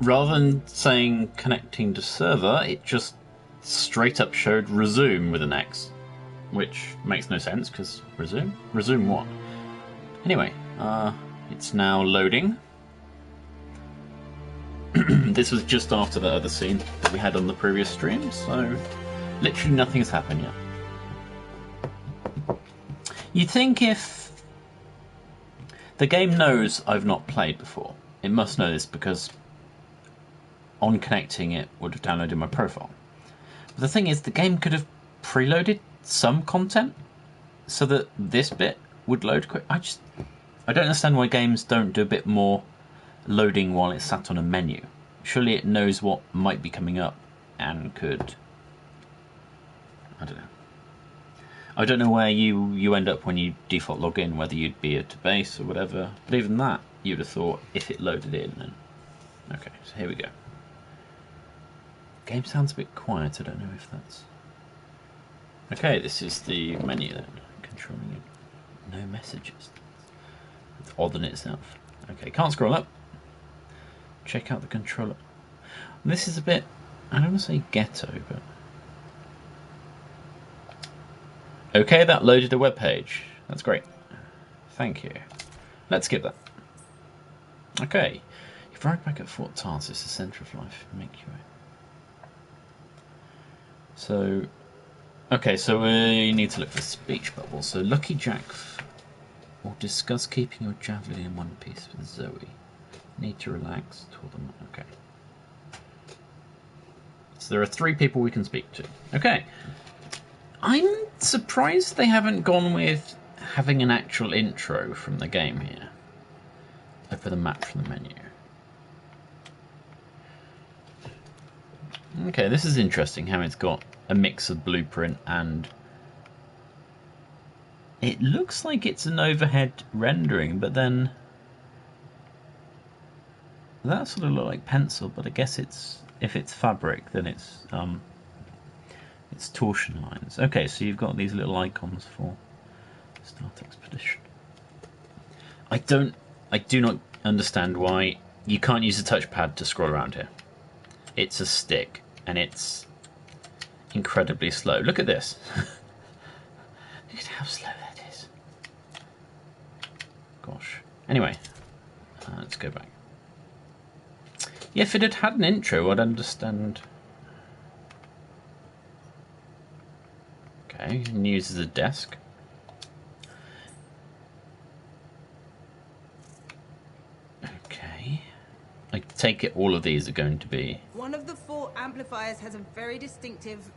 rather than saying connecting to server, it just straight up showed resume with an X, which makes no sense because resume? Resume what? Anyway, it's now loading. This was just after the other scene that we had on the previous stream, so literally nothing has happened yet. You'd think if the game knows I've not played before, it must know this because on connecting it would have downloaded my profile. But the thing is, the game could have preloaded some content so that this bit would load quick. I don't understand why games don't do a bit more loading while it's sat on a menu. Surely it knows what might be coming up and could... I don't know. I don't know where you end up when you default log in, whether you'd be at a base or whatever. But even that, you'd have thought if it loaded in, then... Okay, so here we go. Game sounds a bit quiet, I don't know if that's... Okay, this is the menu then. Controlling it. No messages. It's odd in itself. Okay, can't scroll up. Check out the controller. This is a bit... I don't want to say ghetto, but... Okay, that loaded a web page. That's great. Thank you. Let's skip that. Okay. You've arrived back at Fort Tarsus, the centre of life. Make your way. So... Okay, so we need to look for speech bubbles. So Lucky Jack will discuss keeping your javelin in one piece with Zoe. Need to relax. Told them. Okay. So there are 3 people we can speak to. Okay. I'm surprised they haven't gone with having an actual intro from the game here. Open the map from the menu. Okay, this is interesting how it's got a mix of blueprint and... It looks like it's an overhead rendering, but then... That sort of looks like pencil, but I guess it's... If it's fabric, then it's torsion lines. Okay, so you've got these little icons for Start Expedition. I do not understand why you can't use a touchpad to scroll around here. It's a stick, and it's incredibly slow. Look at this. Look at how slow that is. Gosh. Anyway, let's go back. Yeah, if it had had an intro, I'd understand. Okay, you can use as a desk. Okay. I take it all of these are going to be... One of the 4 amplifiers has a very distinctive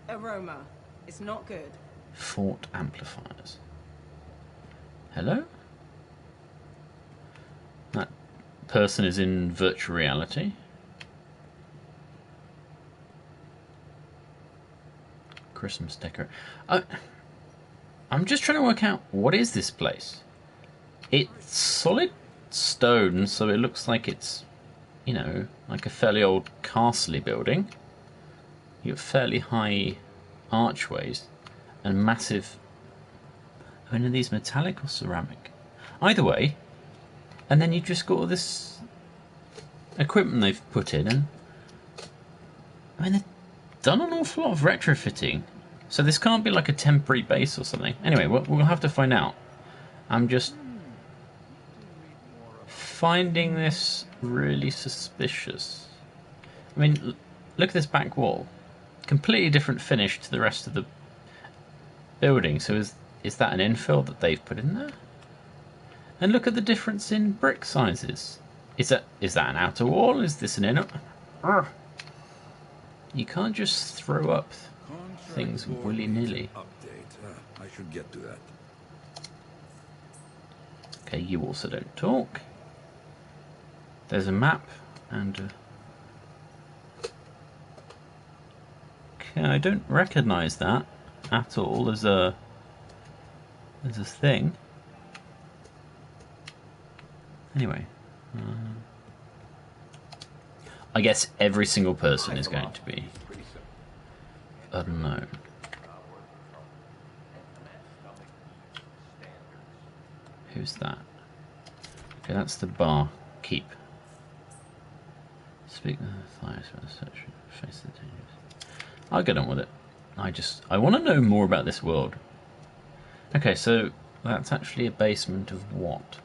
aroma. It's not good. Fort amplifiers. Hello? That person is in virtual reality. Christmas decor. I'm just trying to work out, what is this place? It's solid stone, so it looks like it's, you know, like a fairly old castle-y building. You have fairly high archways and massive... I mean, are these metallic or ceramic? Either way, and then you've just got all this equipment they've put in, and I mean, they've done an awful lot of retrofitting. So this can't be like a temporary base or something. Anyway, we'll have to find out. I'm just finding this really suspicious. I mean, look at this back wall. Completely different finish to the rest of the building. So is that an infill that they've put in there? And look at the difference in brick sizes. Is that an outer wall? Is this an inner? Urgh. You can't just throw up things willy-nilly. I should get to that. Okay, you also don't talk. There's a map and... Okay, I don't recognise that at all as a thing. Anyway. I guess every single person is going to be unknown. Who's that? Okay, that's the barkeep. Speak the fires for the search. Face the dangers. I'll get on with it. I want to know more about this world. Okay, so that's actually a basement of what?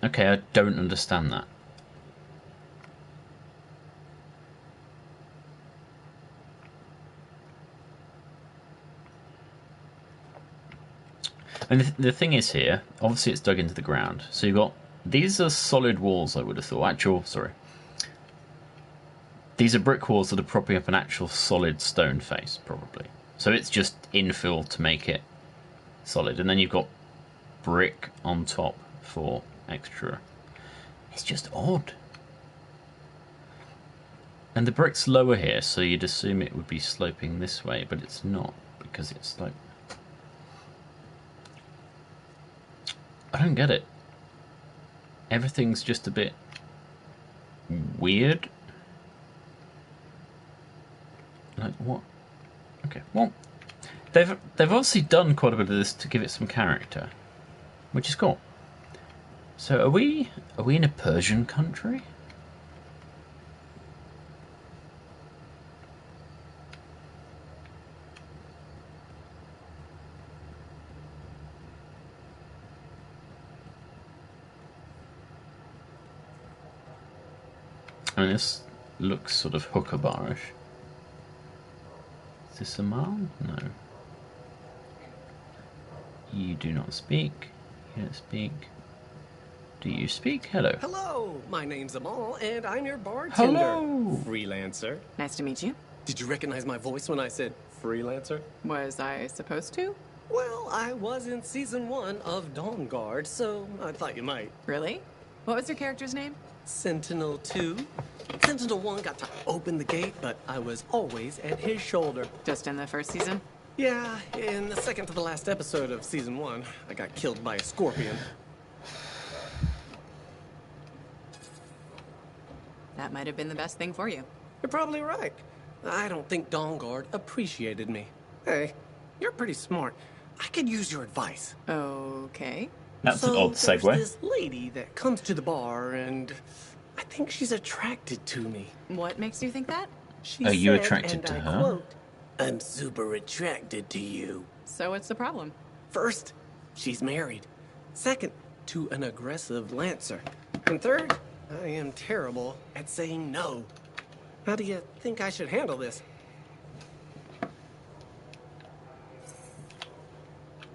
Okay, I don't understand that. And the thing is here, obviously it's dug into the ground. So you've got, these are solid walls, I would have thought. Sorry. These are brick walls that are propping up an actual solid stone face, probably. So it's just infill to make it solid. And then you've got brick on top for extra. It's just odd. And the brick's lower here, so you'd assume it would be sloping this way, but it's not, because it's like... I don't get it. Everything's just a bit weird. Like what? Okay, well, they've obviously done quite a bit of this to give it some character, which is cool. So are we in a Persian country? I mean, this looks sort of hooker barish. Is this a man? No. You do not speak. You don't speak. Do you speak? Hello. Hello, my name's Amal, and I'm your bartender. Hello. Freelancer. Nice to meet you. Did you recognize my voice when I said freelancer? Was I supposed to? Well, I was in season 1 of Dawn Guard, so I thought you might. Really? What was your character's name? Sentinel 2. Sentinel 1 got to open the gate, but I was always at his shoulder. Just in the first season? Yeah, in the second to the last episode of season 1, I got killed by a scorpion. That might have been the best thing for you. You're probably right. I don't think Dawn Guard appreciated me. Hey, you're pretty smart. I could use your advice. Okay. That's an odd there's segue. this lady that comes to the bar, and I think she's attracted to me. What makes you think that? She Are you said, attracted and to I her? Quote, I'm super attracted to you. So what's the problem? First, she's married. Second, to an aggressive lancer. And third, I am terrible at saying no. How do you think I should handle this?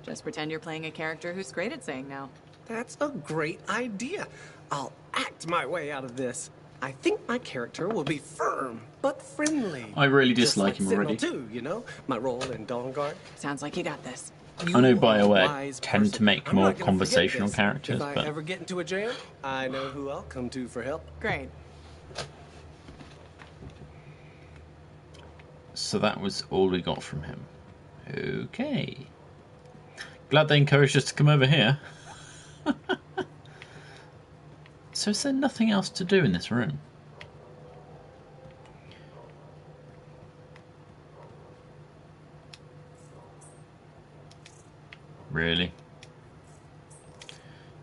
Just pretend you're playing a character who's great at saying no. That's a great idea. I'll act my way out of this. I think my character will be firm, but friendly. I really Just dislike like him Sentinel already. too, you know? My role in Dawn Guard. Sounds like you got this. I know You are a BioWare wise tend to person. make I'm more not gonna forget conversational this. characters, If I but ever get into a jam, I know who I'll come to for help. Great. so that was all we got from him. Okay. Glad they encouraged us to come over here. So is there nothing else to do in this room? Really?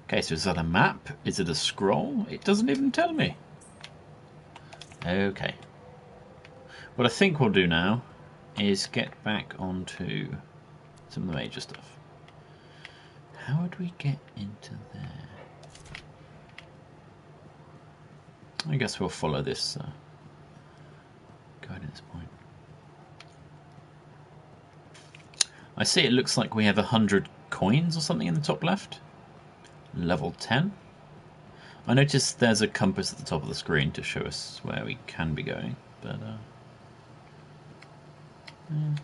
Okay, so is that a map? Is it a scroll? It doesn't even tell me. Okay. What I think we'll do now is get back onto some of the major stuff. How would we get into there? I guess we'll follow this guidance point. I see it looks like we have 100 coins or something in the top left. Level 10. I noticed there's a compass at the top of the screen to show us where we can be going, but yeah.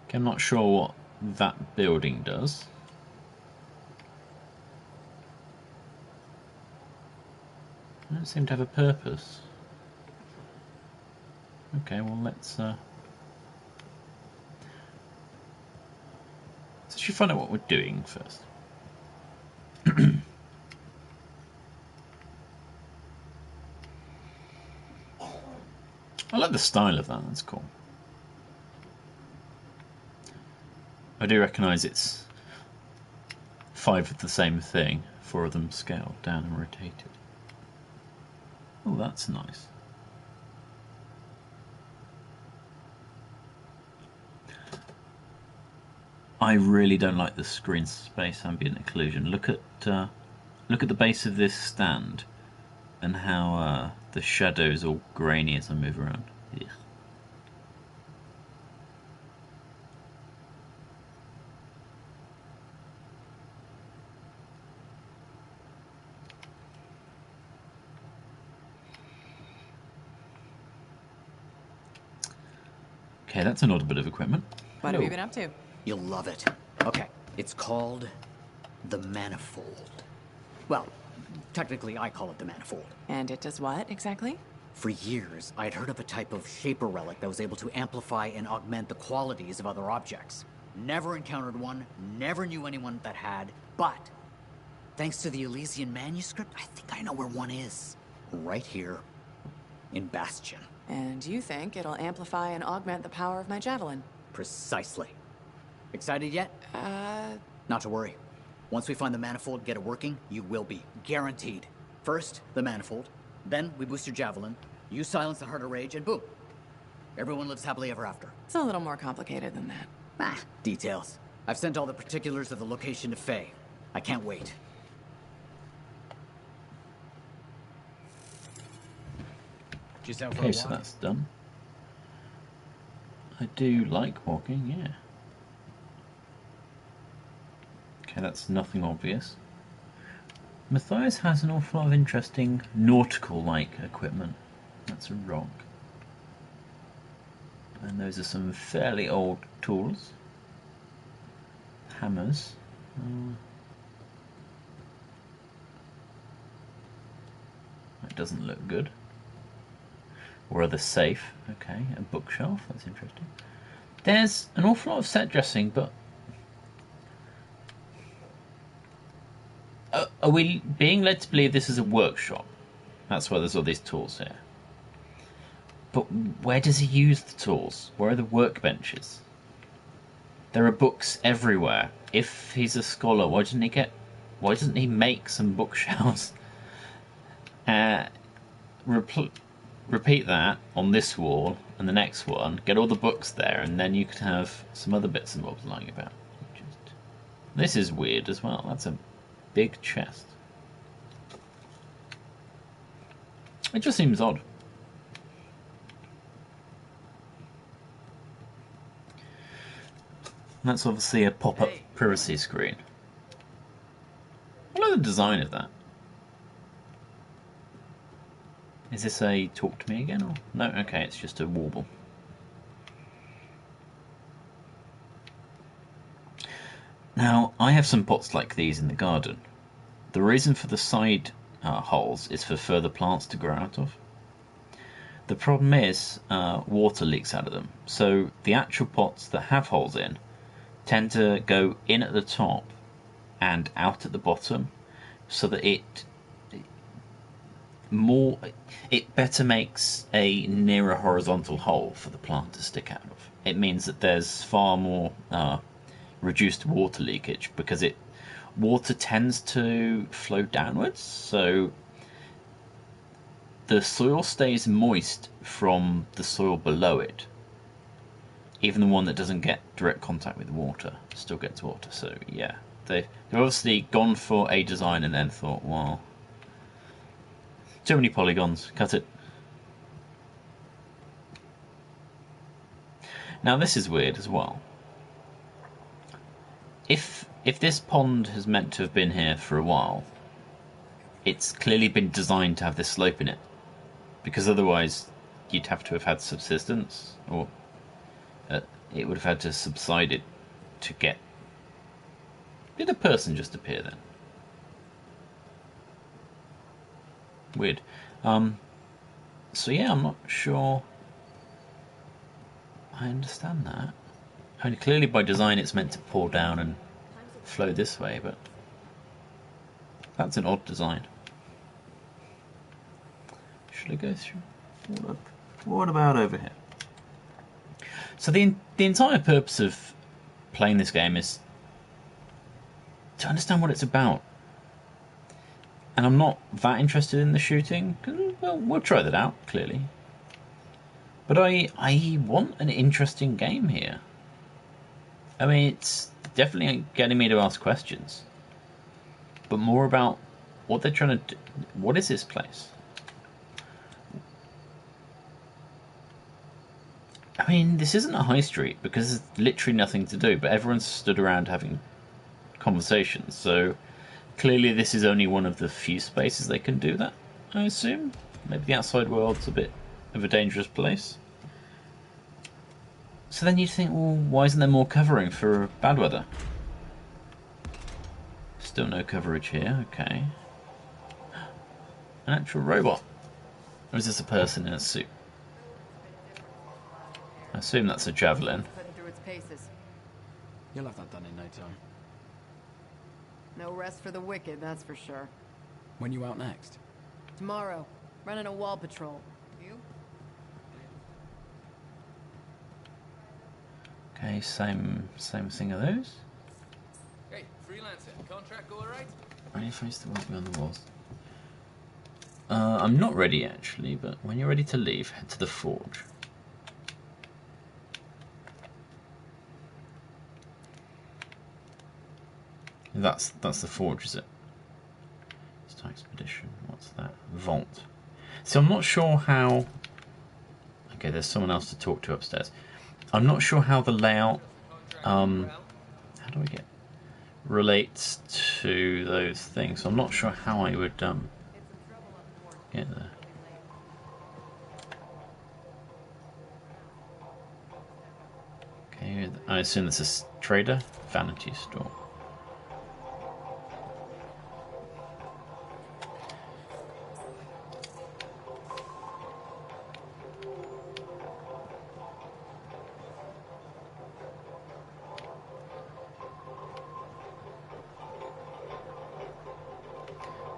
Okay, I'm not sure what that building does. I don't seem to have a purpose. Okay, well let's actually find out what we're doing first. I like the style of that, that's cool. I do recognise it's 5 of the same thing, 4 of them scaled down and rotated. Oh, that's nice. I really don't like the screen space ambient occlusion. Look at the base of this stand and how the shadow's all grainy as I move around. Ugh. Okay, that's an odd bit of equipment. What have you been up to? You'll love it. Okay, it's called the Manifold. Well, technically I call it the Manifold. And it does what, exactly? For years, I'd heard of a type of shaper relic that was able to amplify and augment the qualities of other objects. Never encountered one, never knew anyone that had, but thanks to the Elysian manuscript, I think I know where one is. Right here in Bastion. And you think it'll amplify and augment the power of my javelin? Precisely. Excited yet? Not to worry. Once we find the Manifold, get it working, you will be. Guaranteed. First, the Manifold. Then, we boost your javelin. You silence the Heart of Rage, and boom. Everyone lives happily ever after. It's a little more complicated than that. Ah, details. I've sent all the particulars of the location to Faye. I can't wait. Just out for a Okay, walk? so that's done. I do like walking, yeah. Okay, that's nothing obvious. Matthias has an awful lot of interesting nautical-like equipment. That's a rock. And those are some fairly old tools. Hammers. That doesn't look good. Or rather safe. Okay, a bookshelf, that's interesting. There's an awful lot of set dressing, but are we being led to believe this is a workshop? That's why there's all these tools here. But where does he use the tools? Where are the workbenches? There are books everywhere. If he's a scholar, why doesn't he make some bookshelves? Repeat that on this wall and the next one. Get all the books there, and then you could have some other bits and bobs lying about. This is weird as well. That's a big chest. It just seems odd. And that's obviously a pop-up privacy screen. I like the design of that. Is this a talk to me again? Or? No, okay, it's just a warble. Now, I have some pots like these in the garden. The reason for the side holes is for further plants to grow out of. The problem is water leaks out of them. So the actual pots that have holes in tend to go in at the top and out at the bottom, so that it better makes a nearer horizontal hole for the plant to stick out of. It means that there's far more reduced water leakage, because water tends to flow downwards, so the soil stays moist from the soil below it. Even the one that doesn't get direct contact with water still gets water. So yeah, they've obviously gone for a design and then thought, well, too many polygons, cut it. Now this is weird as well. If this pond has meant to have been here for a while, it's clearly been designed to have this slope in it, because otherwise you'd have to have had subsistence, or it would have had to subside it to get... Did a person just appear then? Weird. So yeah, I'm not sure I understand that. I mean, clearly by design it's meant to pour down and flow this way, but that's an odd design. Should I go through all of What about over here? So the entire purpose of playing this game is to understand what it's about. And I'm not that interested in the shooting. Well, we'll try that out, clearly. But I want an interesting game here. I mean, it's definitely getting me to ask questions. But more about what they're trying to do. What is this place? I mean, this isn't a high street because there's literally nothing to do, but everyone's stood around having conversations, so clearly this is only one of the few spaces they can do that, I assume. Maybe the outside world's a bit of a dangerous place. So then you think, well, why isn't there more covering for bad weather? Still no coverage here, okay. An actual robot. Or is this a person in a suit? I assume that's a javelin. Putting through its paces. You'll have that done in no time. No rest for the wicked, that's for sure. When you out next? Tomorrow, running a wall patrol. You? Okay, same thing of those. Hey, freelancer, contract all right? Ready to face the world beyond the walls. I'm not ready actually, but when you're ready to leave, head to the forge. That's the forge, is it? Star Expedition. What's that? Vault. So I'm not sure how. Okay, there's someone else to talk to upstairs. I'm not sure how the layout. How do I get relates to those things? I'm not sure how I would get there. Okay, I assume this is trader, vanity store.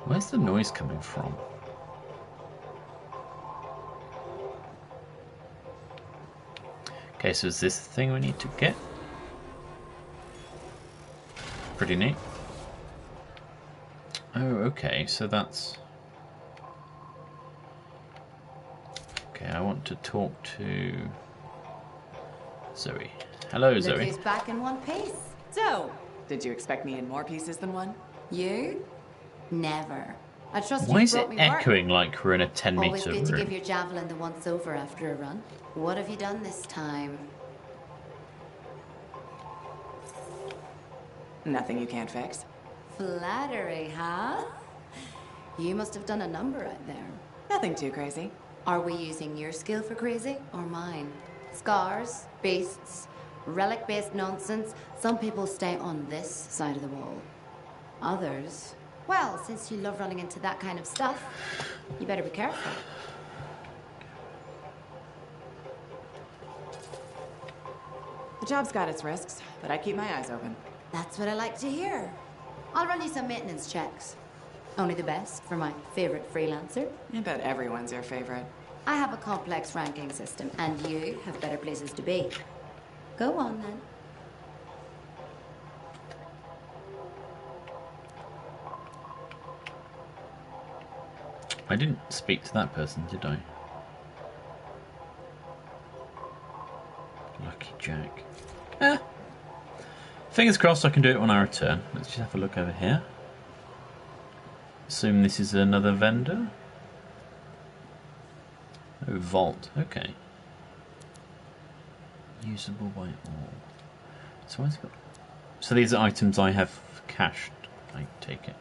Where's the noise coming from? Okay, so is this the thing we need to get? Pretty neat. Oh, okay, so that's... Okay, I want to talk to Zoe. Hello, Zoe. He's back in one piece. So, did you expect me in more pieces than one? You? Never. I trust Why you is it brought me work. echoing like we're in a 10 Always meter good to room? give your javelin the once over after a run. What have you done this time? Nothing you can't fix. Flattery, huh? You must have done a number out there. Nothing too crazy. Are we using your skill for crazy or mine? Scars, beasts, relic-based nonsense. Some people stay on this side of the wall. Others, well, since you love running into that kind of stuff, you better be careful. The job's got its risks, but I keep my eyes open. That's what I like to hear. I'll run you some maintenance checks. Only the best for my favorite freelancer. I bet everyone's your favorite. I have a complex ranking system, and you have better places to be. Go on, then. I didn't speak to that person, did I? Lucky Jack. Fingers crossed I can do it when I return. Let's just have a look over here. Assume this is another vendor. Oh, vault. Okay. Usable by all. So where's it got? So these are items I have cached. I take it.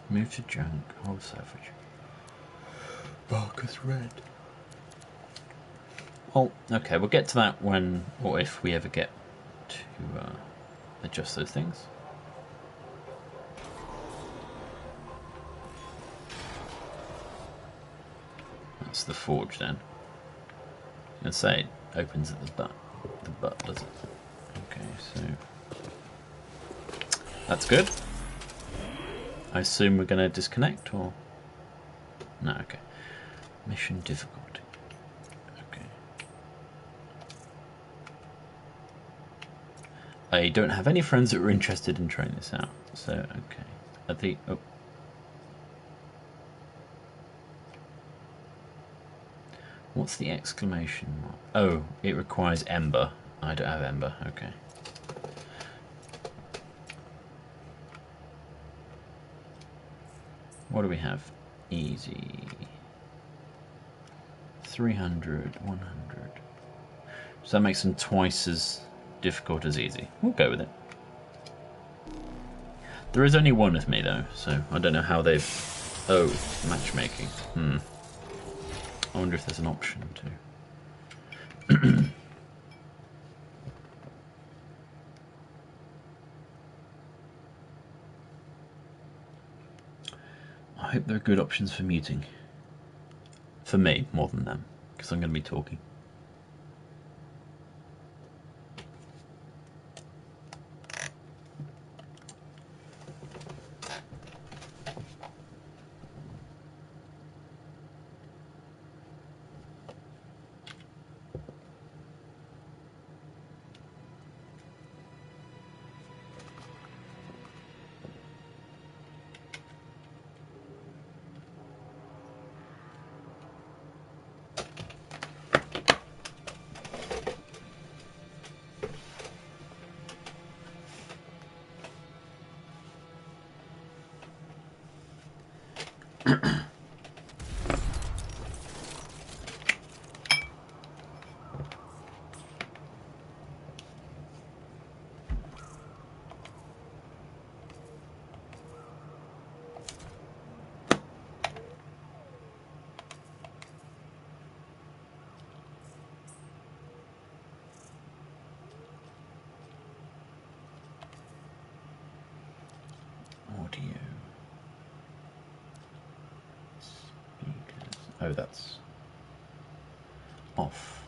Move to junk. Hold salvage. Barker's red. Well, okay, we'll get to that when, or if we ever get to adjust those things. That's the forge then. I was gonna say it opens at the butt. The butt does it. Okay, so that's good. I assume we're going to disconnect, or... No, okay. Mission difficulty. Okay. I don't have any friends that were interested in trying this out, so, okay. I think... Oh. What's the exclamation mark? Oh, it requires Ember. I don't have Ember, okay. What do we have? Easy. 300, 100. So that makes them twice as difficult as easy. We'll go with it. There is only one of me though, so I don't know how they've... Oh, matchmaking. I wonder if there's an option to... I hope there are good options for muting. For me, more than them, because I'm going to be talking. Audio. Speakers. Oh, that's off.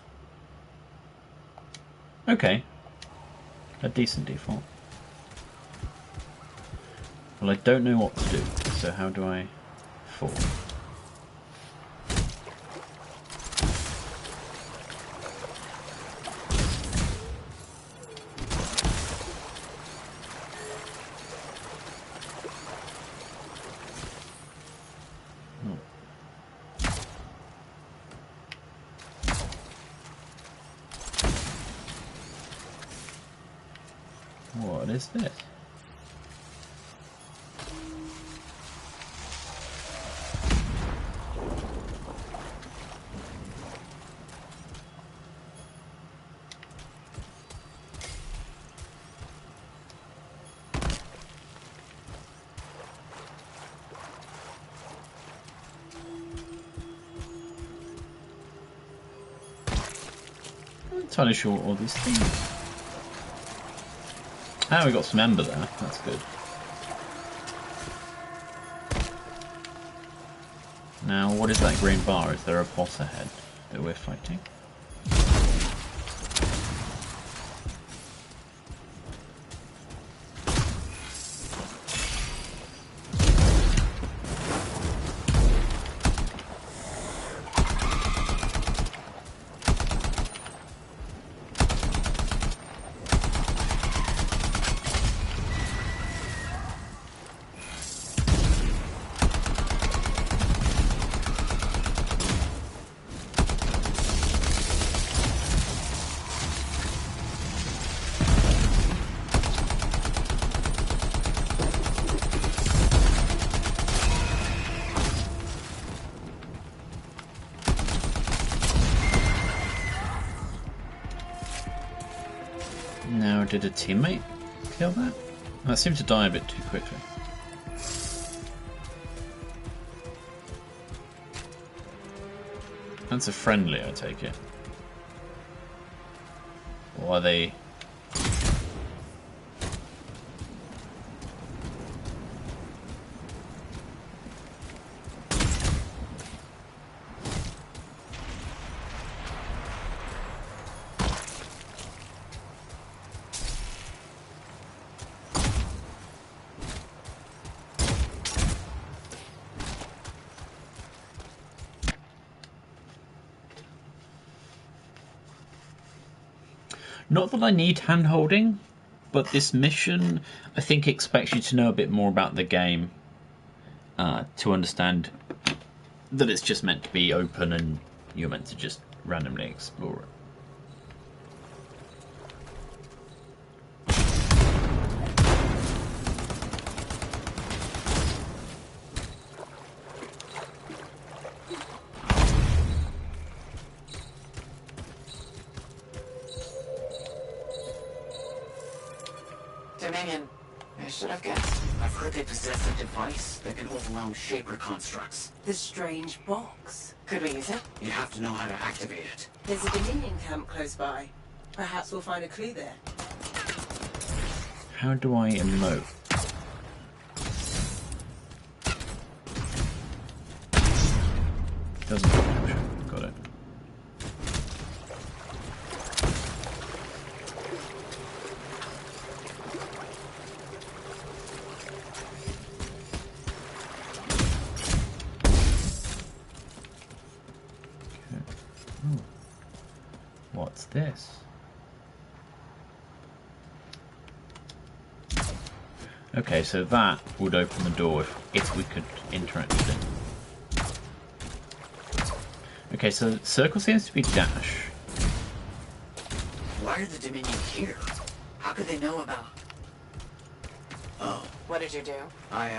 Okay. A decent default. Well, I don't know what to do, so how do I fall? What is this? I'm not entirely sure what all these things are. Ah, we got some ember there. That's good. Now, what is that green bar? Is there a boss ahead that we're fighting? Now, did a teammate kill that? That seemed to die a bit too quickly. That's a friendly, I take it. Or are they... Not that I need hand-holding, but this mission, I think, expects you to know a bit more about the game to understand that it's just meant to be open and you're meant to just randomly explore it. Dominion. I should have guessed. I've heard they possess a device that can overwhelm Shaper constructs. The strange box. Could we use it? You have to know how to activate it. There's a Dominion camp close by. Perhaps we'll find a clue there. How do I emote? Doesn't capture. Got it. What's this? Okay, so that would open the door if we could interact with it. Okay, so circle seems to be dash. Why are the Dominion here? How could they know about... Oh. What did you do? I,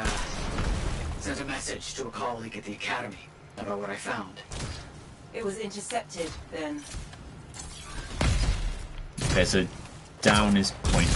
sent a message to a colleague at the Academy about what I found. It was intercepted, then. Okay, so down is point.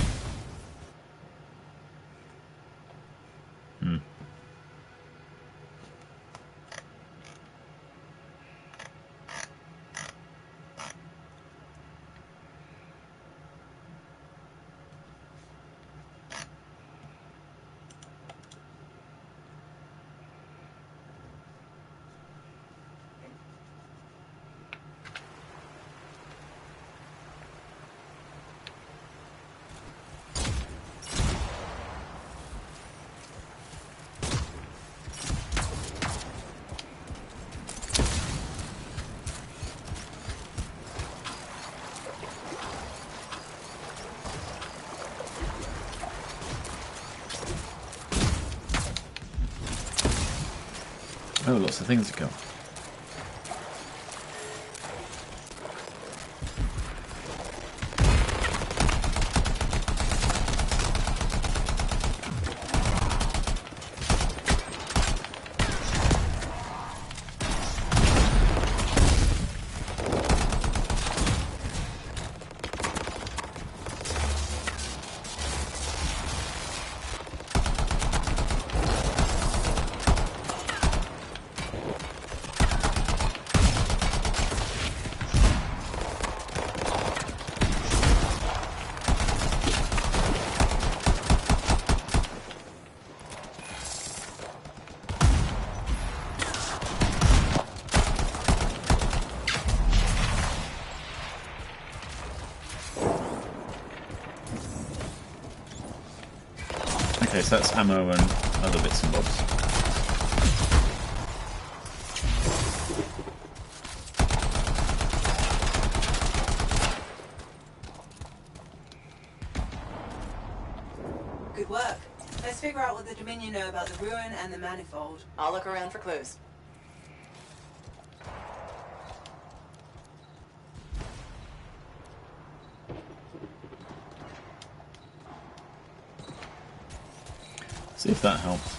Oh, lots of things to go. Okay, so that's ammo and other bits and bobs. Good work. Let's figure out what the Dominion know about the ruin and the manifold. I'll look around for clues. See if that helps.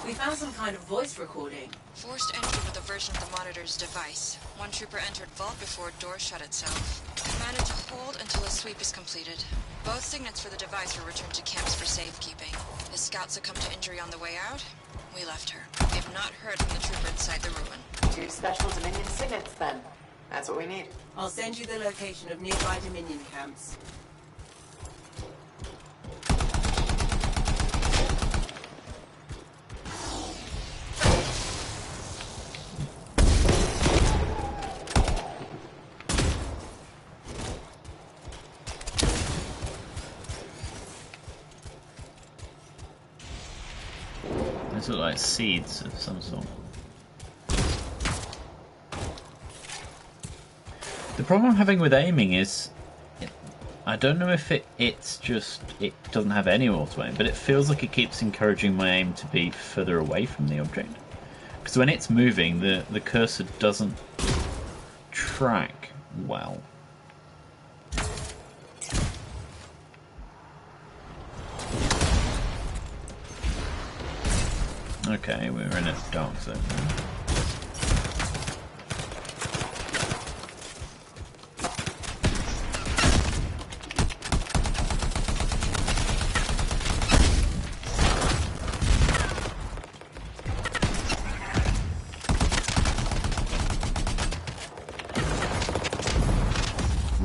We found some kind of voice recording. Forced entry with a version of the monitor's device. One trooper entered vault before door shut itself. Commanded to hold until a sweep is completed. Both signets for the device were returned to camps for safekeeping. The scout succumbed to injury on the way out. We left her. We have not heard from the trooper inside the ruin. 2 special Dominion signets, then. That's what we need. I'll send you the location of nearby Dominion camps. These look like seeds of some sort. The problem I'm having with aiming is, I don't know if it doesn't have any auto aim, but it feels like it keeps encouraging my aim to be further away from the object. Because when it's moving, the cursor doesn't track well. Okay, we're in a dark zone now.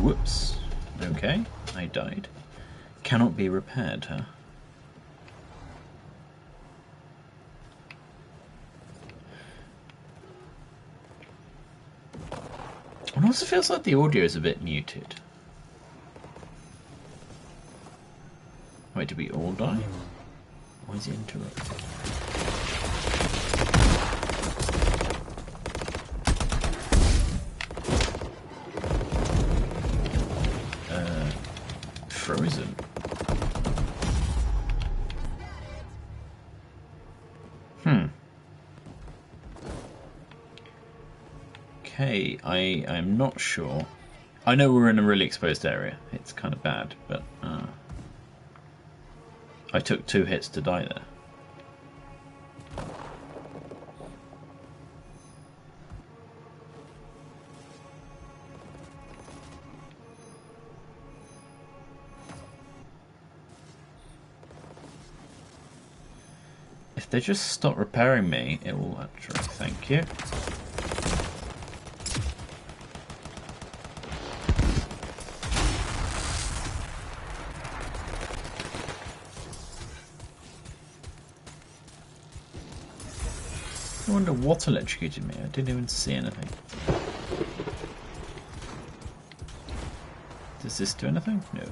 Whoops. Okay, I died. Cannot be repaired, huh? It also feels like the audio is a bit muted. Wait, did we all die? Why is it interrupted? Frozen. Okay, I'm not sure. I know we're in a really exposed area. It's kind of bad, but I took 2 hits to die there. If they just stop repairing me, it will actually. Thank you. I wonder what electrocuted me. I didn't even see anything. Does this do anything? No.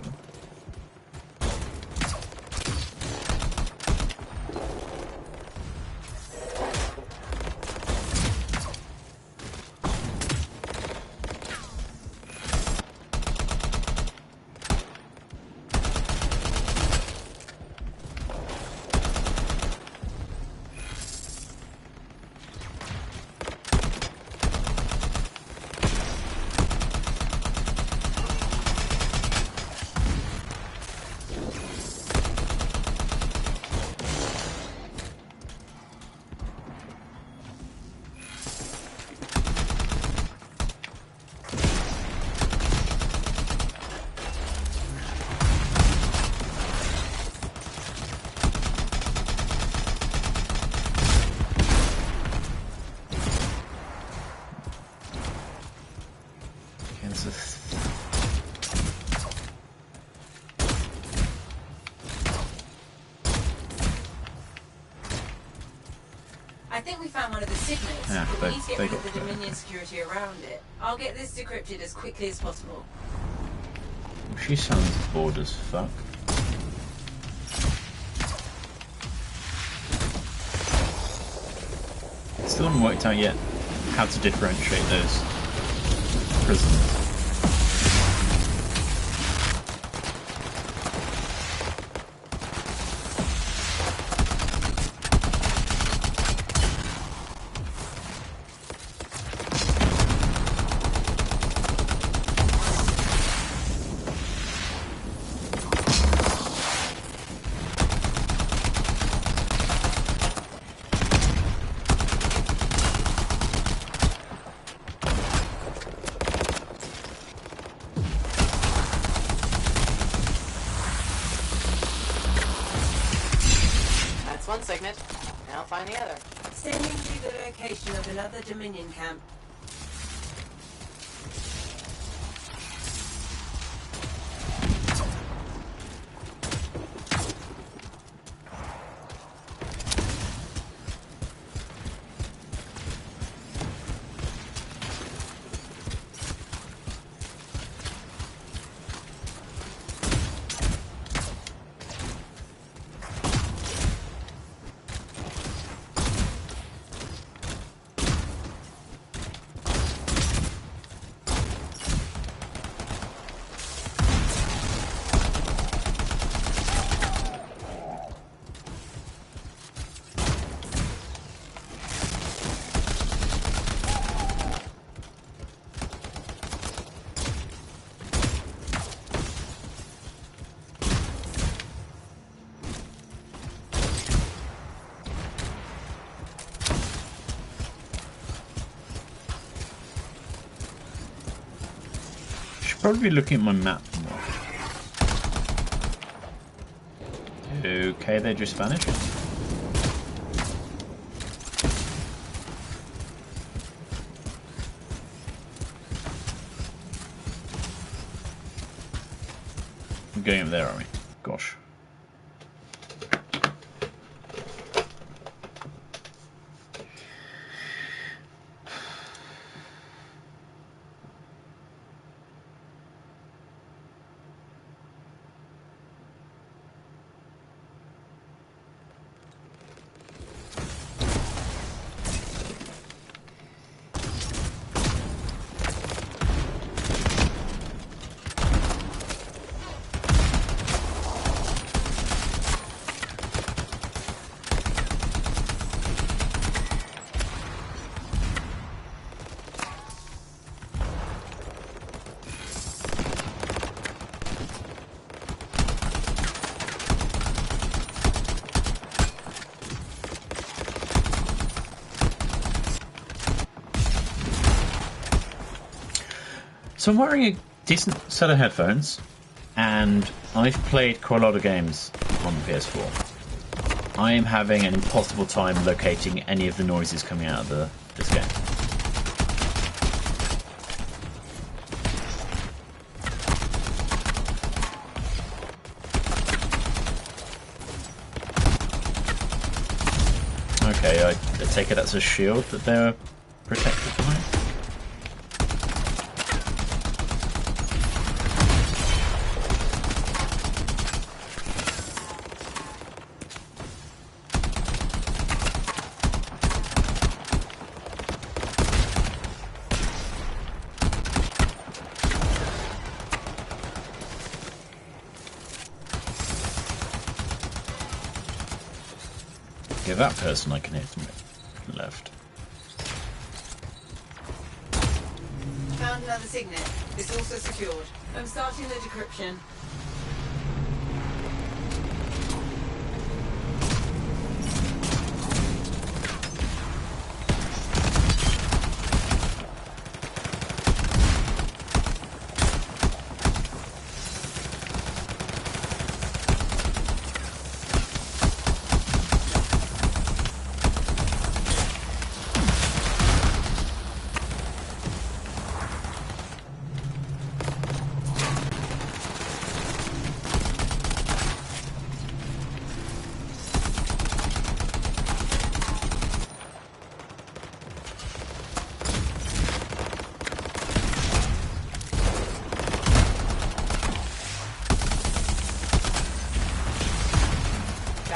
I think we found one of the signals. Yeah, but we need to get rid of got the Dominion security around it. I'll get this decrypted as quickly as possible. She sounds bored as fuck. Still haven't worked out yet how to differentiate those prisons. One segment. Now find the other. Sending you the location of another Dominion camp. probably be looking at my map more. Okay, they just vanished. I'm going up there, are we? Gosh. So I'm wearing a decent set of headphones, and I've played quite a lot of games on the PS4. I am having an impossible time locating any of the noises coming out of this game. Okay, I take it that's a shield that they're protected behind. Give that person I can hit from left. Found another signet. It's also secured. I'm starting the decryption.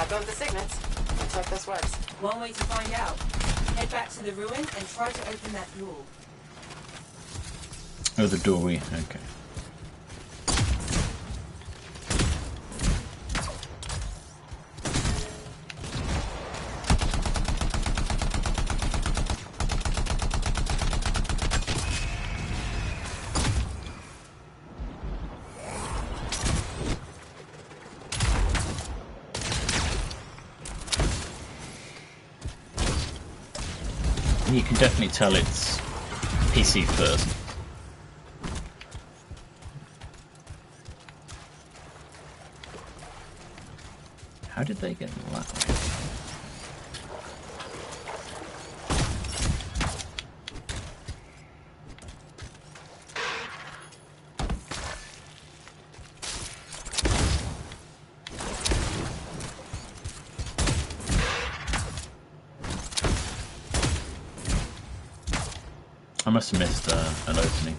Both the signets. Looks like this works. One way to find out. Head back to the ruin and try to open that door. Oh, the doorway. Okay. You can definitely tell it's PC first. How did they get that way? I must have missed an opening.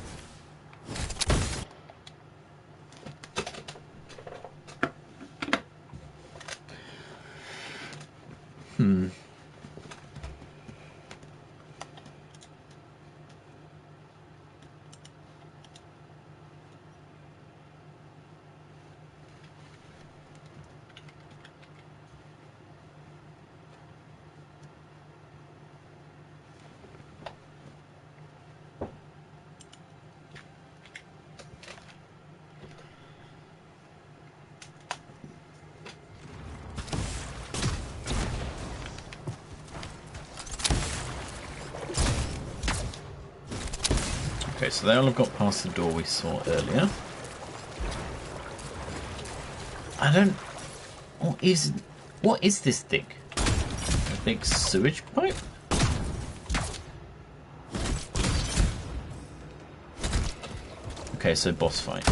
so they all have got past the door we saw earlier. I don't... What is this thing? A big sewage pipe? Okay, so boss fight.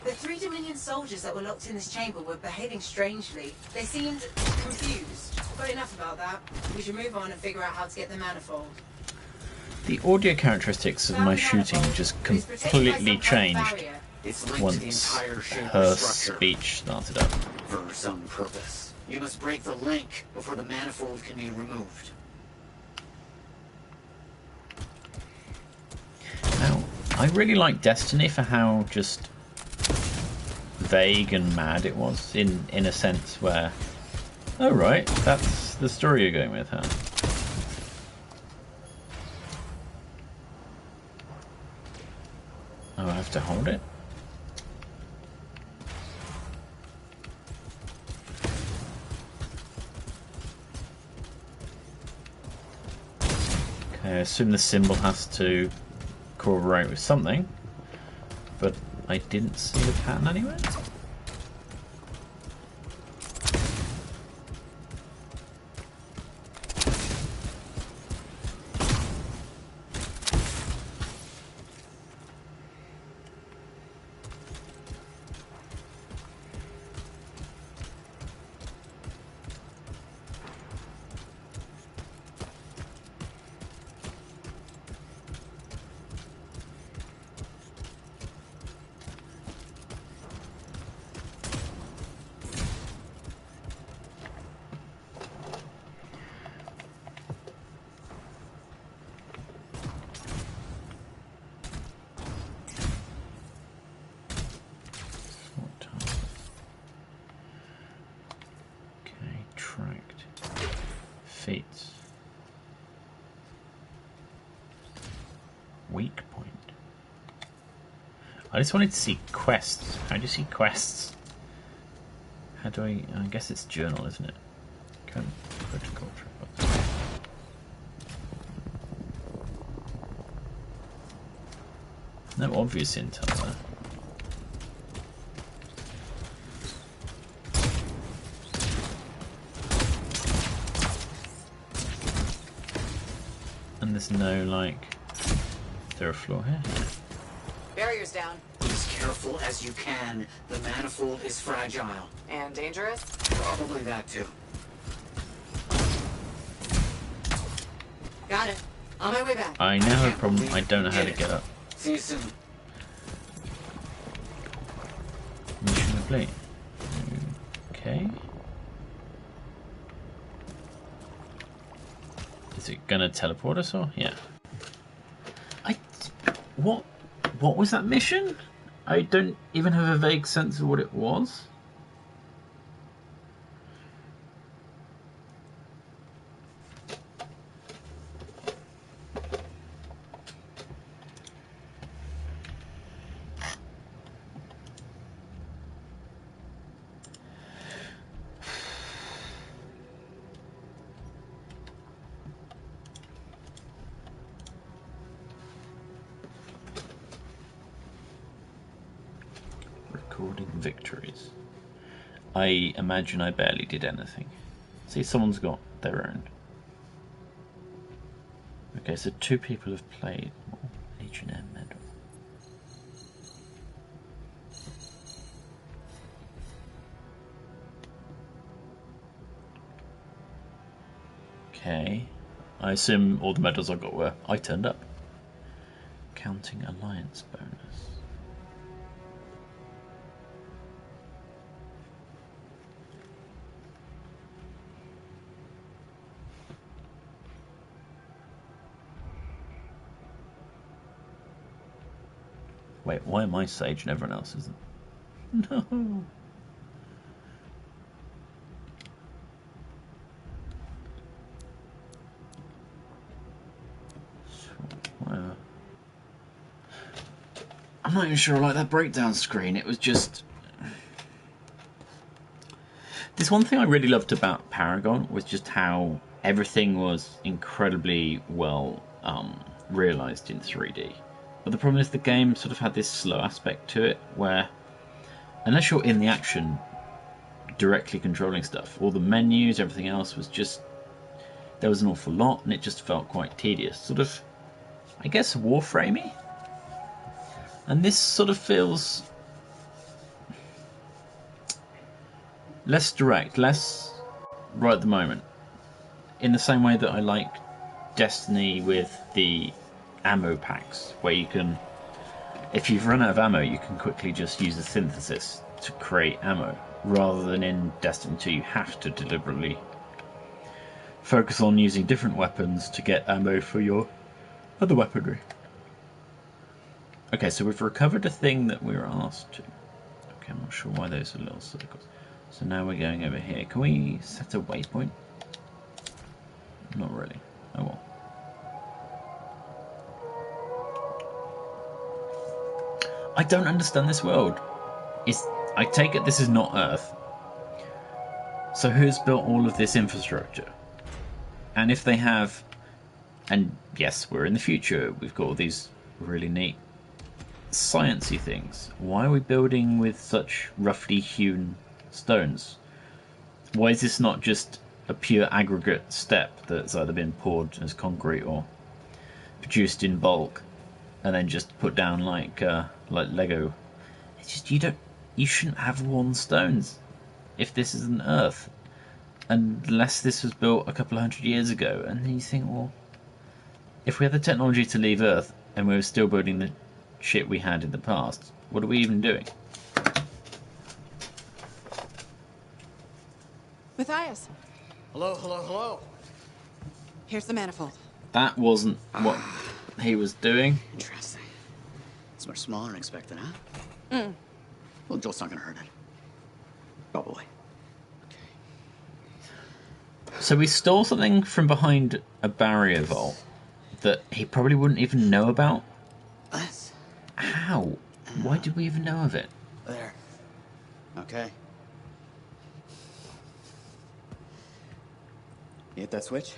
The 3 Dominion soldiers that were locked in this chamber were behaving strangely. They seemed confused. But enough about that. We should move on and figure out how to get the manifold. The audio characteristics of my shooting just completely changed once her speech started up. For some purpose. You must break the link before the manifold can be removed. Now, I really like Destiny for how just vague and mad it was, in a sense where, oh right, that's the story you're going with, huh? Oh, I have to hold it? Okay, I assume the symbol has to correlate with something, but I didn't see the pattern anywhere. Weak point. I just wanted to see quests. How do you see quests? How do I guess it's journal, isn't it? Critical trip. No obvious intel there. And there's no, like... Is there a floor here? Barrier's down. As careful as you can. The manifold is fragile. And dangerous? Probably that too. Got it. On my way back. I now have a problem. I don't know how to get up. See you soon. Mission complete. Okay. Is it gonna teleport us or? Yeah. What was that mission? I don't even have a vague sense of what it was. Victories. I imagine I barely did anything. See, someone's got their own. Okay, so 2 people have played. H&M medal. Okay. I assume all the medals I got were I turned up. Counting alliance bonus. Wait, why am I Sage and everyone else isn't? No. I'm not even sure I like that breakdown screen. It was just... This one thing I really loved about Paragon was just how everything was incredibly well realised in 3D. But the problem is the game sort of had this slow aspect to it where, unless you're in the action directly controlling stuff, all the menus, everything else was just... There was an awful lot and it just felt quite tedious. Sort of, I guess, Warframey? And this sort of feels less direct, less right at the moment. In the same way that I like Destiny with the ammo packs, where you can, if you've run out of ammo, you can quickly just use the synthesis to create ammo, rather than in Destiny 2 you have to deliberately focus on using different weapons to get ammo for your other weaponry. Okay, so we've recovered a thing that we were asked to. Okay, I'm not sure why those are little circles. So now we're going over here. Can we set a waypoint? Not really. Oh well. I don't understand this world. I take it this is not Earth. So who's built all of this infrastructure? And if they have... And yes, we're in the future. We've got all these really neat sciencey things. Why are we building with such roughly hewn stones? Why is this not just a pure aggregate step that's either been poured as concrete or produced in bulk and then just put down like Lego? It's just you shouldn't have worn stones if this isn't Earth, unless this was built a couple of hundred years ago. And then you think, well, if we had the technology to leave Earth and we were still building the shit we had in the past, what are we even doing? Matthias, Hello, hello, hello. here's the manifold. That wasn't what he was doing. Interesting. It's much smaller than expected, huh? Well, Joel's not gonna hurt it. Probably. So we stole something from behind a barrier vault that he probably wouldn't even know about. What? How? Why did we even know of it? There. Okay. You hit that switch?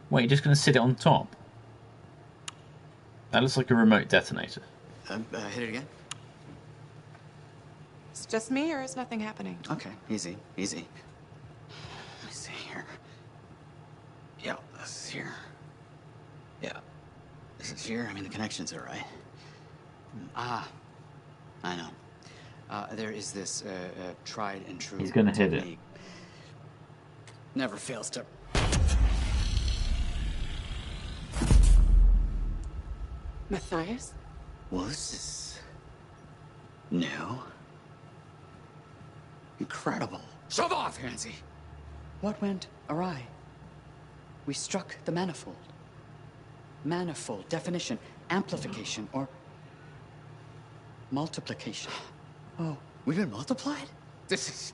Wait, you're just going to sit it on top? That looks like a remote detonator. Hit it again? It's just me, or is nothing happening? Okay, easy, easy. Let me see here. Yeah, this is here. Yeah. This is here. I mean, the connections are right. Ah, I know. There is this tried and true. He's gonna hit it. technique. Never fails to. Matthias? Was this new? Incredible. Shove off, Hansi! What went awry? We struck the manifold. Manifold, definition, amplification, or multiplication. Oh, we've been multiplied? This is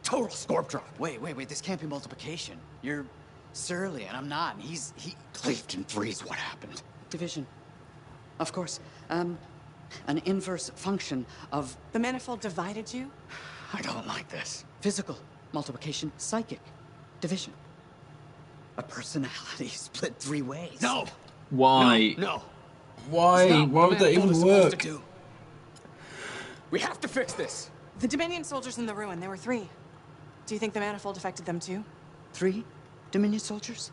total scorp drop. Wait, this can't be multiplication. You're surly, and I'm not, and he cleaved in threes. What happened? Division. Of course. An inverse function of... The manifold divided you? I don't like this. Physical, multiplication, psychic, division. A personality split three ways. No! Why? No! Why? Why would that even work? We have to fix this! The Dominion soldiers in the ruin, there were 3. Do you think the manifold affected them too? 3 Dominion soldiers?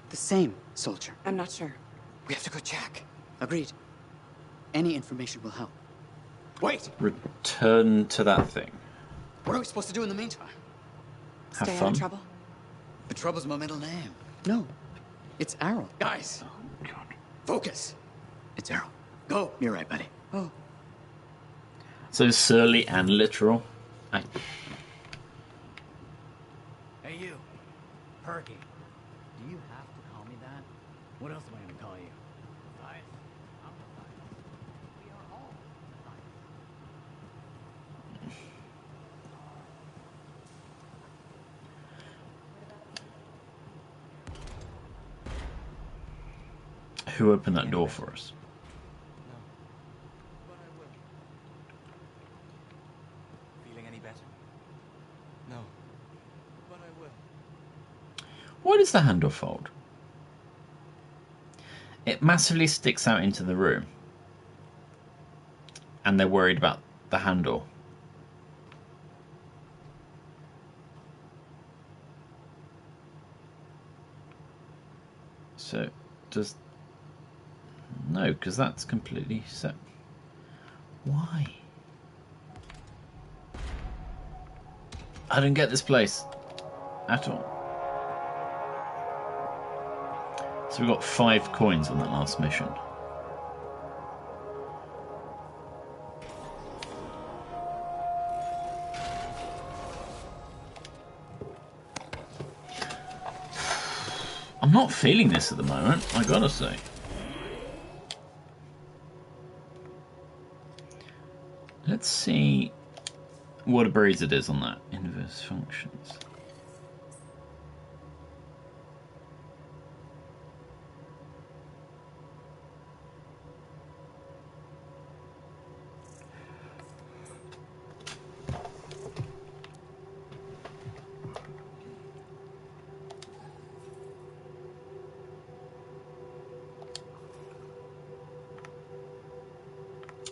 The same soldier. I'm not sure. We have to go check. Agreed. Any information will help. Wait! Return to that thing. What are we supposed to do in the meantime? Have Stay out fun. of trouble? The Trouble's my middle name. No. It's Arrow. Guys! Oh, God. Focus! It's Arrow. Go! You're right, buddy. Oh. So surly and literal. Hey, you. Perky. Do you have to call me that? What else am I gonna call you? Matthias. I'm Matthias. We are all Who opened that door for us? does the handle fold? It massively sticks out into the room. And they're worried about the handle. So, does... No, because that's completely set. Why? I didn't get this place at all. So we got 5 coins on that last mission. I'm not feeling this at the moment, I gotta say. Let's see what a breeze it is on that. Inverse functions.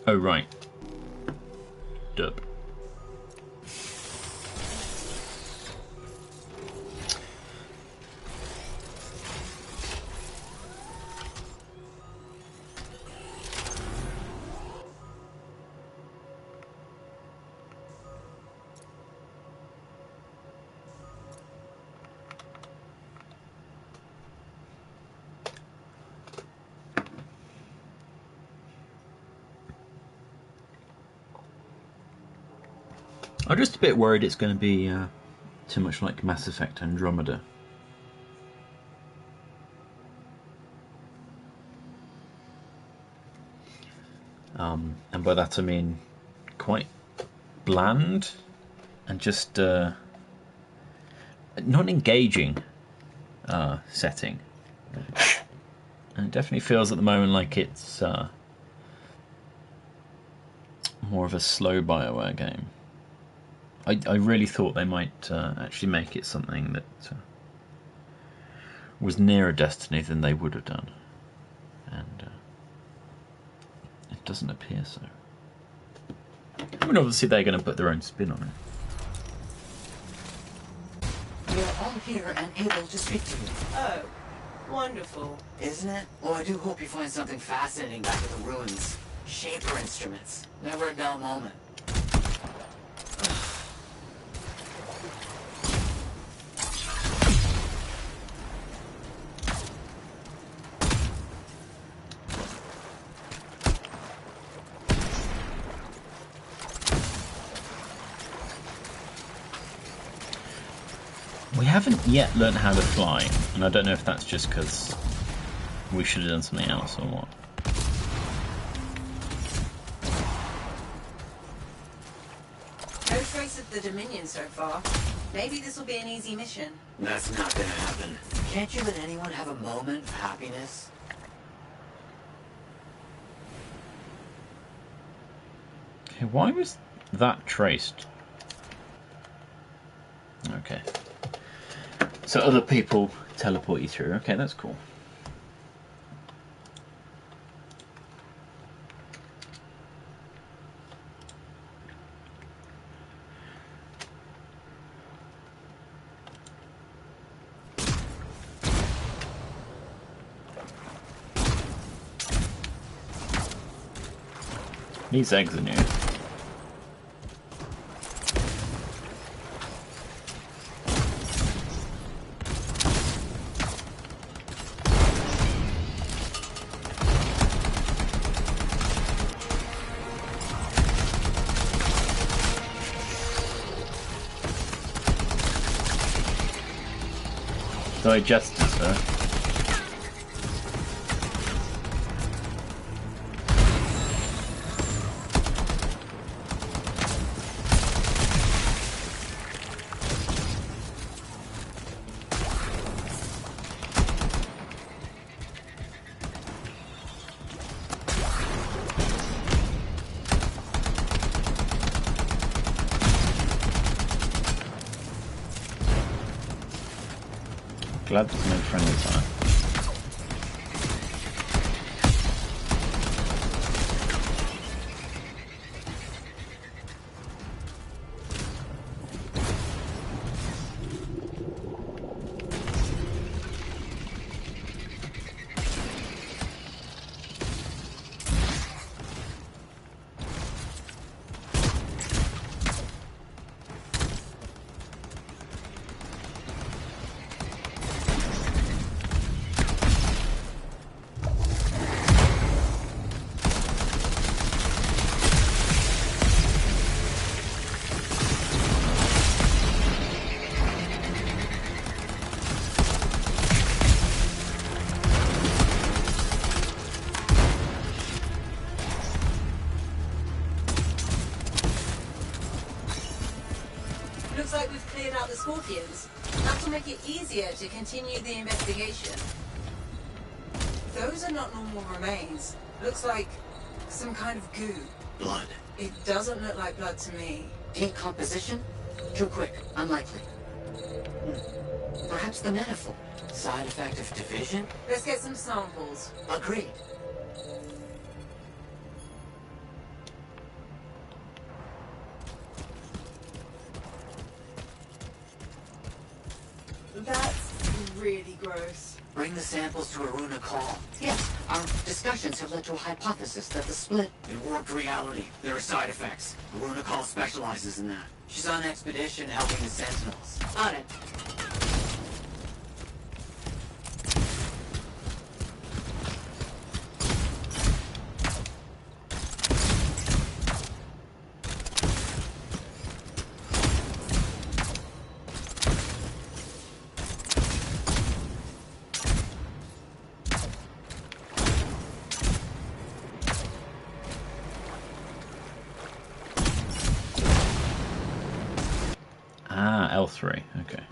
Oh, right. Dub. I'm just a bit worried it's going to be too much like Mass Effect Andromeda. And by that I mean quite bland and just not engaging setting. And it definitely feels at the moment like it's more of a slow BioWare game. I really thought they might actually make it something that was nearer Destiny than they would have done. And it doesn't appear so. I mean, obviously they're going to put their own spin on it. We're all here and able to speak to you. Oh, wonderful. Isn't it? Well, I do hope you find something fascinating back at the ruins. Shaper instruments. Never a dull moment. We haven't yet learned how to fly, and I don't know if that's just because we should have done something else or what. No trace of the Dominion so far. Maybe this will be an easy mission. That's not gonna happen. Can't you and anyone have a moment of happiness? Okay, why was that traced? Okay. So other people teleport you through. Okay, that's cool. These eggs are new. Digesters, sir. glad there's no friendly fire. Looks like we've cleared out the scorpions. That'll make it easier to continue the investigation. Those are not normal remains. Looks like some kind of goo. Blood. It doesn't look like blood to me. Decomposition? Too quick. Unlikely. Perhaps the manifold. Side effect of division? Let's get some samples. Agreed. That's really gross. Bring the samples to Aruna Call. Yes, our discussions have led to a hypothesis that the split in warped reality. There are side effects. Aruna Call specializes in that. She's on expedition helping the Sentinels. On it. Ah, L3, okay.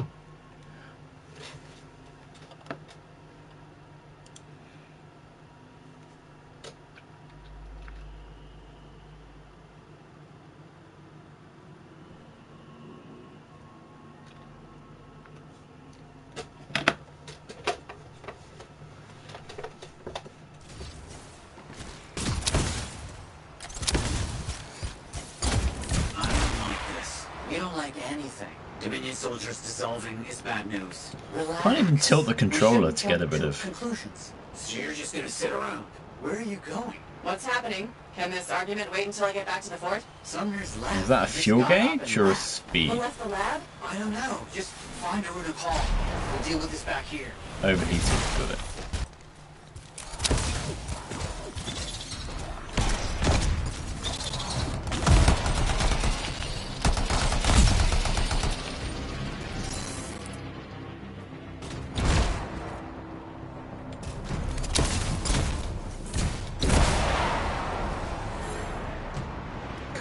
You don't like anything. Dominion soldiers dissolving is bad news. Relax. Can't even tilt the controller to get a bit of... Conclusions. So you're just gonna sit around. Where are you going? What's happening? Can this argument wait until I get back to the fort? Sumner's lab. Is that a fuel gauge or a Who speed? left the lab? I don't know. Just find Aruna Call. We'll deal with this back here. Overheated, got it.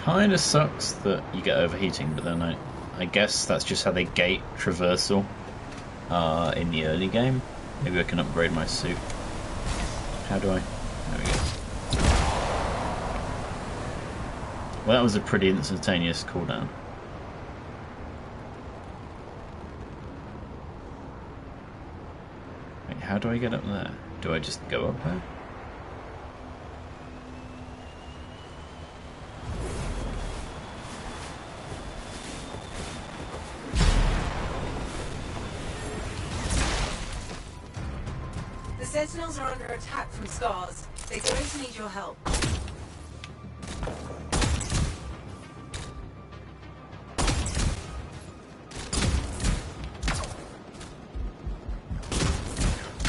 Kinda sucks that you get overheating, but then I guess that's just how they gate traversal in the early game. Maybe I can upgrade my suit. How do I? There we go. Well, that was a pretty instantaneous cooldown. Wait, how do I get up there? Do I just go up there? The Sentinels are under attack from scars. They're going to need your help.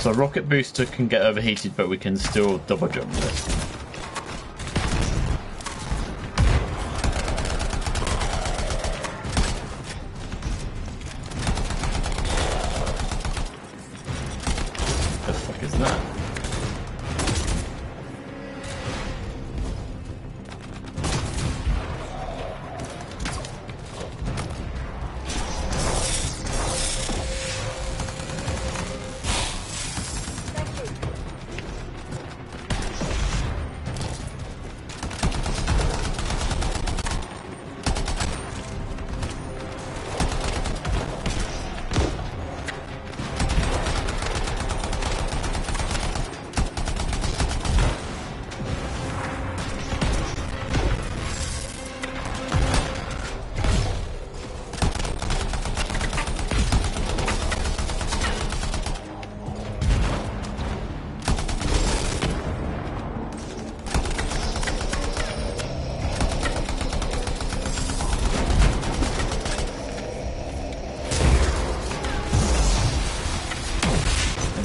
So rocket booster can get overheated, but we can still double jump it. The fuck is that?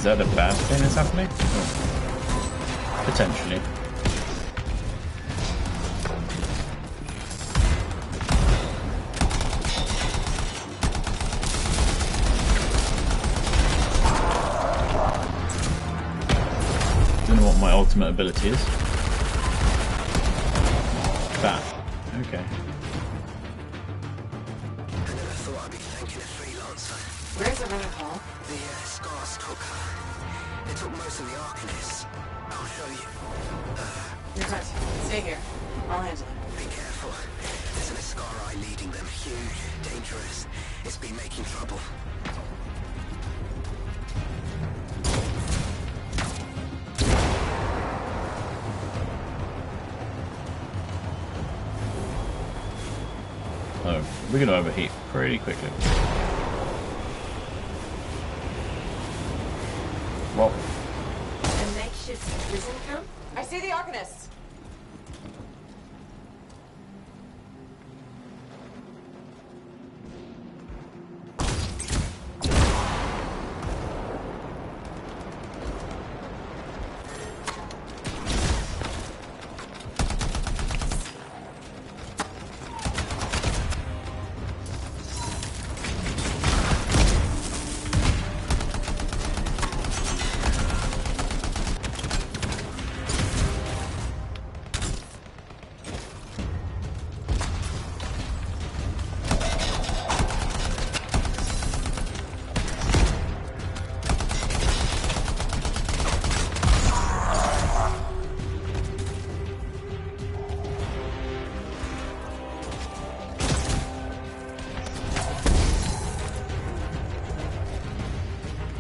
Is that a bad thing that's happening? Oh. Potentially. Don't know what my ultimate ability is. That. Okay. Where's the runner call? The scars took her. They took most of the Arcanists. I'll show you. You're right. Stay here. I'll handle it. Be careful. There's an Ascarai leading them. Huge, dangerous. It's been making trouble. Oh, we're gonna overheat pretty quickly. Well, A makeshift prison camp? I see the Arcanists.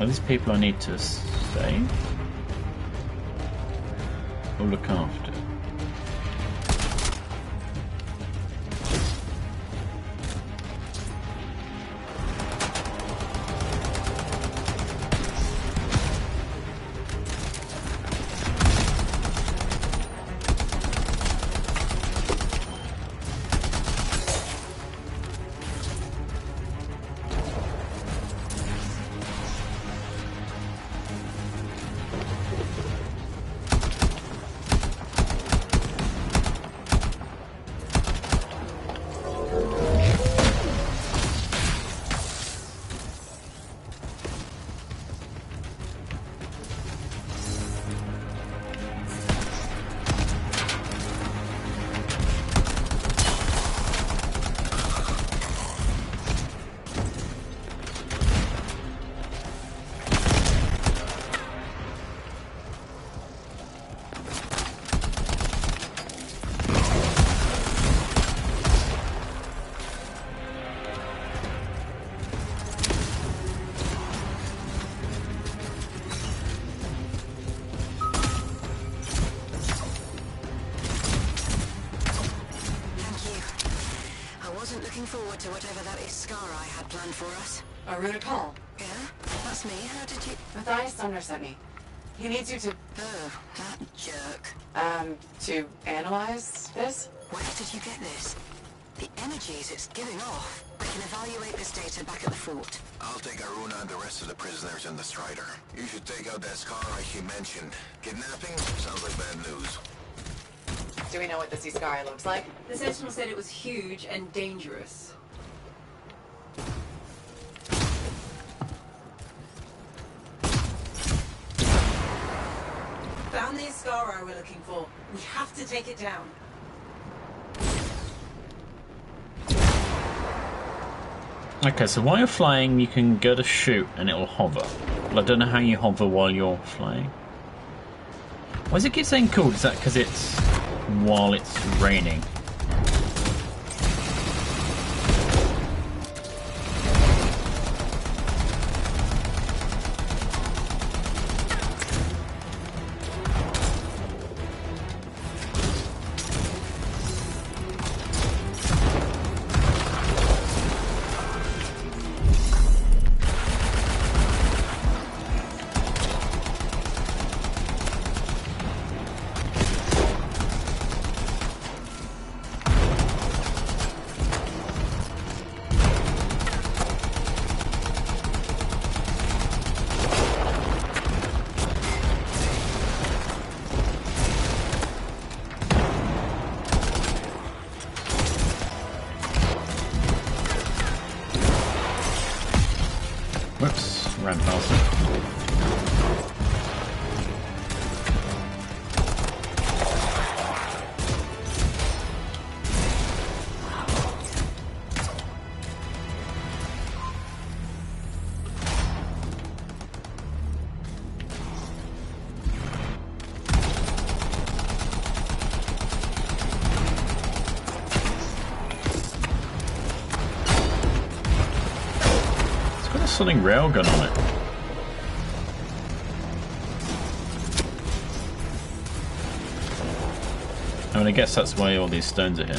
are these people I need to save? Or look after? Forward to whatever that Ascarai had planned for us. A runner call? Yeah? That's me. How did you... Matthias Sumner sent me. He needs you to... Oh, that jerk. To analyze this? Where did you get this? The energies it's giving off. I can evaluate this data back at the fort. I'll take Aruna and the rest of the prisoners and the Strider. You should take out that Ascarai she mentioned. Kidnapping? Sounds like bad news. Do we know what this Ascarai looks like? The Sentinel said it was huge and dangerous. Found the Ascarai we're looking for. We have to take it down. Okay, so while you're flying, you can go to shoot and it will hover. But I don't know how you hover while you're flying. Why does it keep saying cool? Is that because it's while it's raining? something railgun on it. I mean, I guess that's why all these stones are here.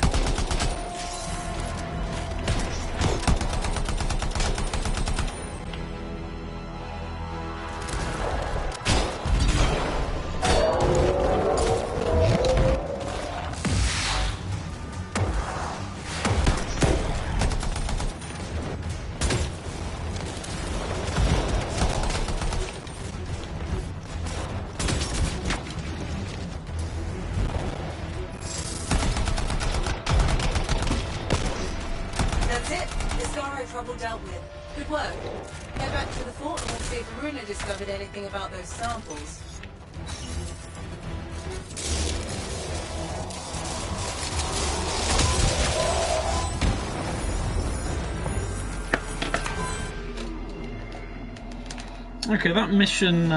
Okay, that mission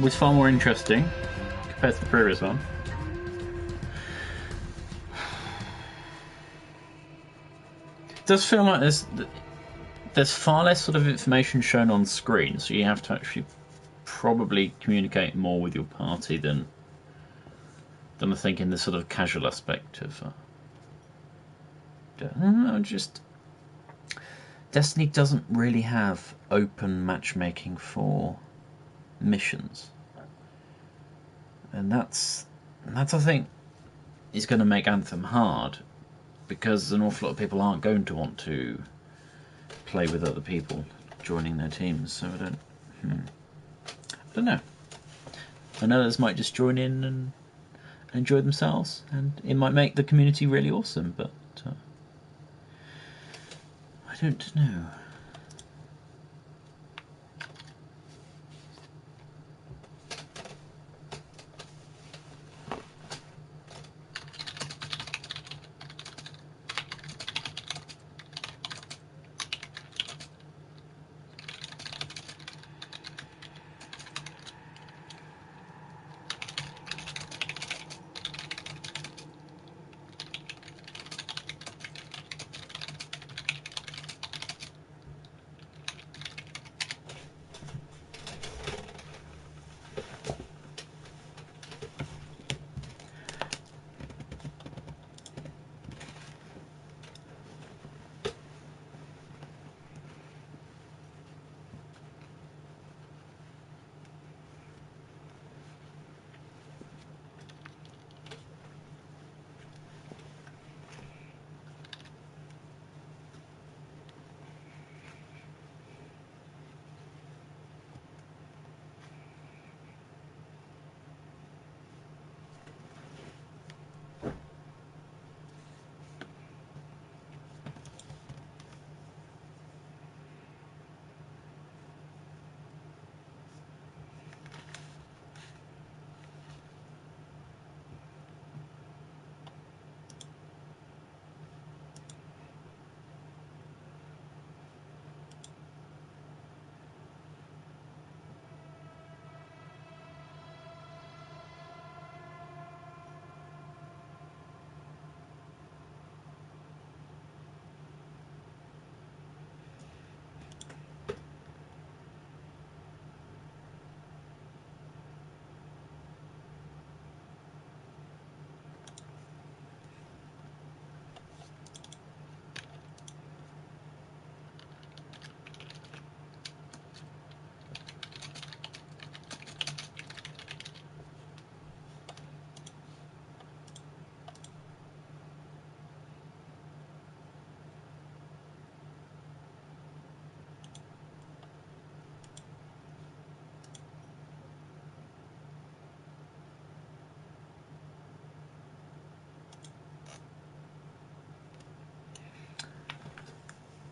was far more interesting compared to the previous one. It does feel like there's far less sort of information shown on screen, so you have to actually probably communicate more with your party than I think in the sort of casual aspect of. Just Destiny doesn't really have open matchmaking for missions, and that's I think is going to make Anthem hard, because an awful lot of people aren't going to want to play with other people joining their teams. So I don't know. I know others might just join in and enjoy themselves, and it might make the community really awesome, but I don't know.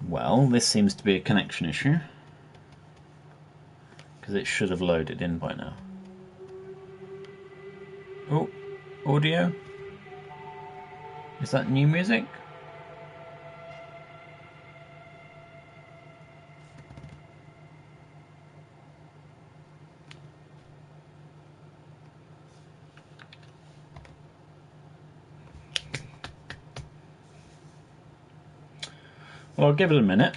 Well, this seems to be a connection issue, because it should have loaded in by now. Oh, audio? Is that new music? Well, I'll give it a minute.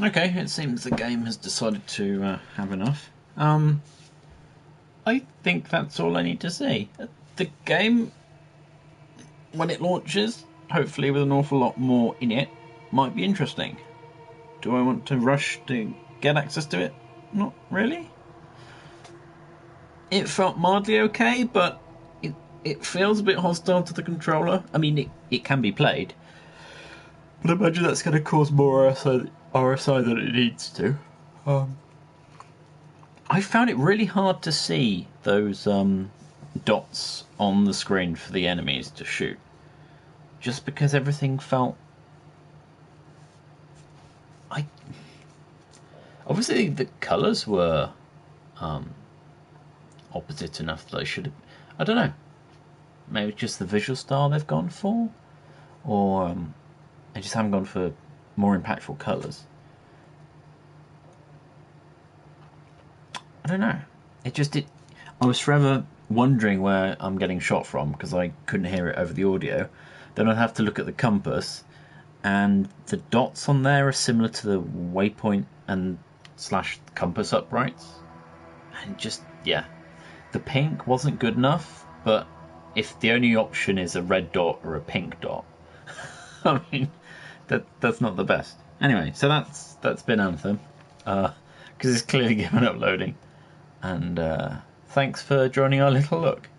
Okay, it seems the game has decided to have enough. I think that's all I need to say. The game, when it launches, hopefully with an awful lot more in it, might be interesting. Do I want to rush to get access to it? Not really. It felt mildly okay, but it feels a bit hostile to the controller. I mean, it can be played, but I imagine that's going to cause more RSI than it needs to. I found it really hard to see those dots on the screen for the enemies to shoot, just because everything felt... Obviously the colours were opposite enough that I should have... I don't know. Maybe it's just the visual style they've gone for, or they just haven't gone for more impactful colours. I don't know. I was forever wondering where I'm getting shot from because I couldn't hear it over the audio. Then I'd have to look at the compass, and the dots on there are similar to the waypoint and / compass uprights. And just, yeah. The pink wasn't good enough, but if the only option is a red dot or a pink dot, I mean, that's not the best. Anyway, so that's been Anthem, because it's clearly given up loading. And thanks for joining our little look.